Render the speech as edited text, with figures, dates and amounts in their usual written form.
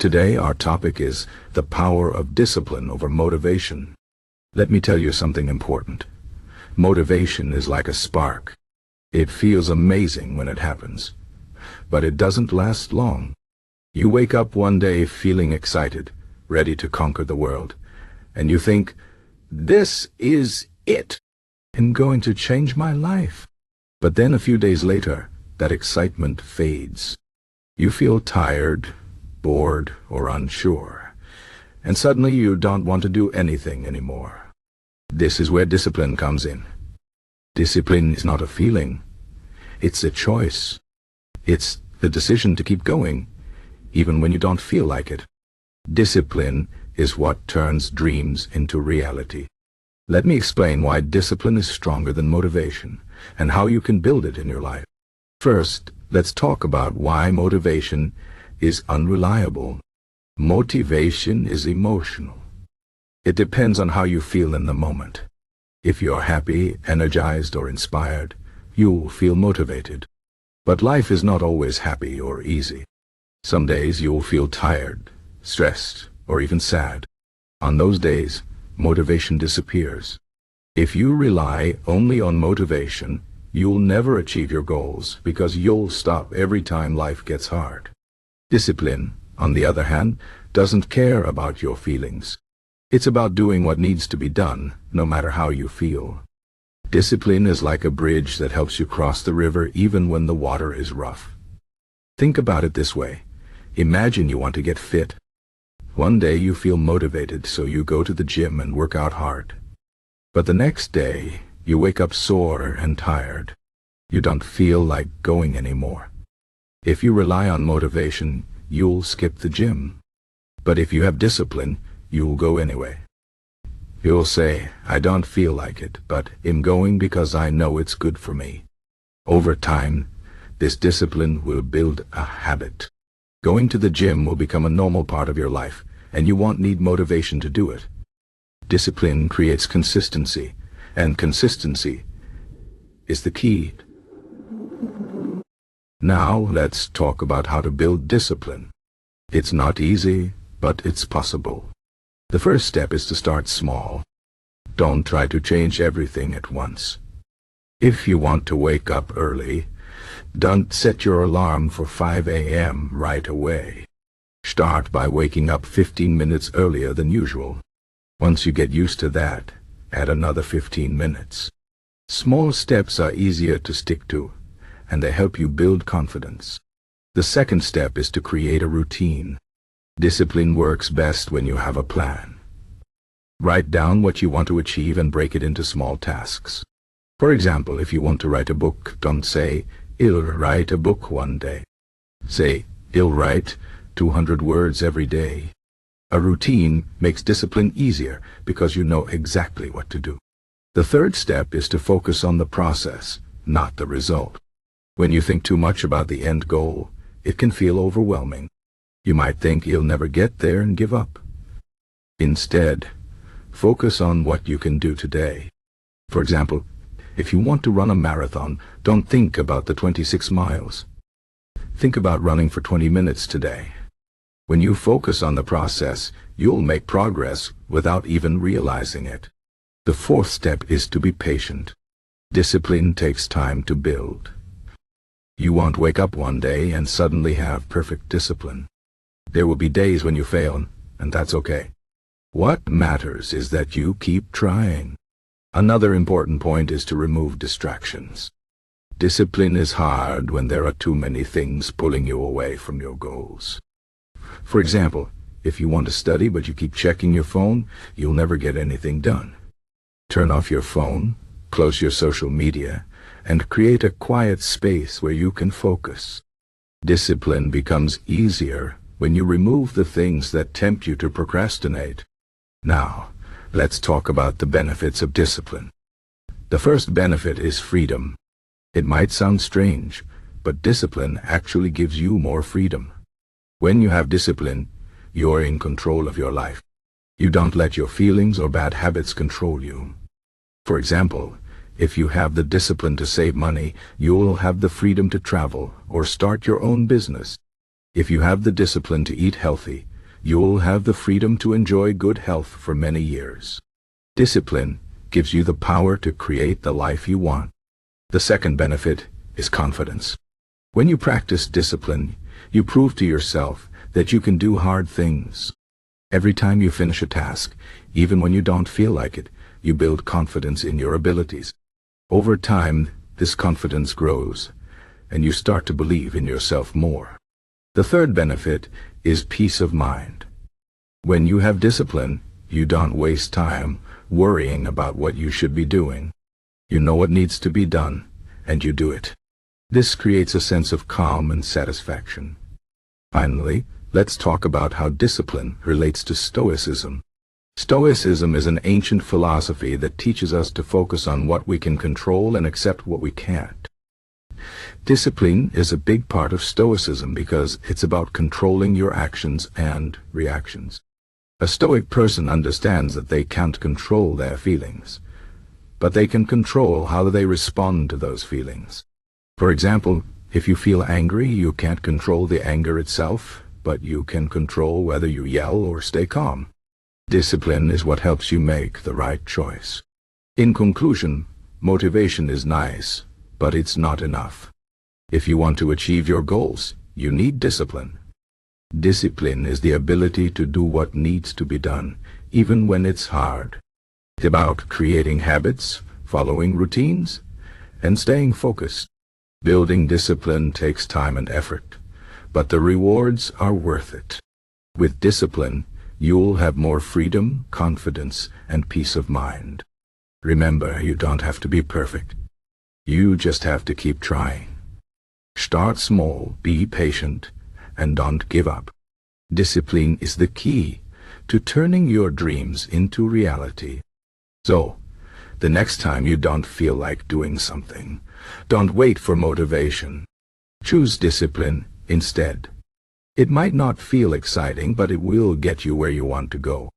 Today our topic is the power of discipline over motivation. Let me tell you something important. Motivation is like a spark. It feels amazing when it happens, but it doesn't last long. You wake up one day feeling excited, ready to conquer the world, and you think, this is it. I'm going to change my life. But then a few days later, that excitement fades. You feel tired, bored, or unsure, and suddenly you don't want to do anything anymore. This is where discipline comes in. Discipline is not a feeling. It's a choice. It's the decision to keep going, even when you don't feel like it. Discipline is what turns dreams into reality. Let me explain why discipline is stronger than motivation, and how you can build it in your life. First, let's talk about why motivation is unreliable. Motivation is emotional. It depends on how you feel in the moment. If you're happy, energized, or inspired, you'll feel motivated. But life is not always happy or easy. Some days you'll feel tired, stressed, or even sad. On those days, motivation disappears. If you rely only on motivation, you'll never achieve your goals because you'll stop every time life gets hard. Discipline, on the other hand, doesn't care about your feelings. It's about doing what needs to be done, no matter how you feel. Discipline is like a bridge that helps you cross the river even when the water is rough. Think about it this way. Imagine you want to get fit. One day you feel motivated, so you go to the gym and work out hard. But the next day, you wake up sore and tired. You don't feel like going anymore. If you rely on motivation, you'll skip the gym. But if you have discipline, you'll go anyway. You'll say, I don't feel like it, but I'm going because I know it's good for me. Over time, this discipline will build a habit. Going to the gym will become a normal part of your life, and you won't need motivation to do it. Discipline creates consistency, and consistency is the key. Now let's talk about how to build discipline. It's not easy, but it's possible. The first step is to start small. Don't try to change everything at once. If you want to wake up early, don't set your alarm for 5 a.m. right away. Start by waking up 15 minutes earlier than usual. Once you get used to that, add another 15 minutes. Small steps are easier to stick to, and they help you build confidence. The second step is to create a routine. Discipline works best when you have a plan. Write down what you want to achieve and break it into small tasks. For example, if you want to write a book, don't say, I'll write a book one day. Say, I'll write 200 words every day. A routine makes discipline easier because you know exactly what to do. The third step is to focus on the process, not the result. When you think too much about the end goal, it can feel overwhelming. You might think you'll never get there and give up. Instead, focus on what you can do today. For example, if you want to run a marathon, don't think about the 26 miles. Think about running for 20 minutes today. When you focus on the process, you'll make progress without even realizing it. The fourth step is to be patient. Discipline takes time to build. You won't wake up one day and suddenly have perfect discipline. There will be days when you fail, and that's okay. What matters is that you keep trying. Another important point is to remove distractions. Discipline is hard when there are too many things pulling you away from your goals. For example, if you want to study but you keep checking your phone, you'll never get anything done. Turn off your phone, close your social media, and create a quiet space where you can focus. Discipline becomes easier when you remove the things that tempt you to procrastinate. Now, let's talk about the benefits of discipline. The first benefit is freedom. It might sound strange, but discipline actually gives you more freedom. When you have discipline, you're in control of your life. You don't let your feelings or bad habits control you. For example, if you have the discipline to save money, you'll have the freedom to travel or start your own business. If you have the discipline to eat healthy, you'll have the freedom to enjoy good health for many years. Discipline gives you the power to create the life you want. The second benefit is confidence. When you practice discipline, you prove to yourself that you can do hard things. Every time you finish a task, even when you don't feel like it, you build confidence in your abilities. Over time, this confidence grows, and you start to believe in yourself more. The third benefit is peace of mind. When you have discipline, you don't waste time worrying about what you should be doing. You know what needs to be done, and you do it. This creates a sense of calm and satisfaction. Finally, let's talk about how discipline relates to Stoicism. Stoicism is an ancient philosophy that teaches us to focus on what we can control and accept what we can't. Discipline is a big part of Stoicism because it's about controlling your actions and reactions. A Stoic person understands that they can't control their feelings, but they can control how they respond to those feelings. For example, if you feel angry, you can't control the anger itself, but you can control whether you yell or stay calm. Discipline is what helps you make the right choice. In conclusion, motivation is nice, but it's not enough. If you want to achieve your goals, you need discipline. Discipline is the ability to do what needs to be done, even when it's hard. It's about creating habits, following routines, and staying focused. Building discipline takes time and effort, but the rewards are worth it. With discipline, you'll have more freedom, confidence, and peace of mind. Remember, you don't have to be perfect. You just have to keep trying. Start small, be patient, and don't give up. Discipline is the key to turning your dreams into reality. So, the next time you don't feel like doing something, don't wait for motivation. Choose discipline instead. It might not feel exciting, but it will get you where you want to go.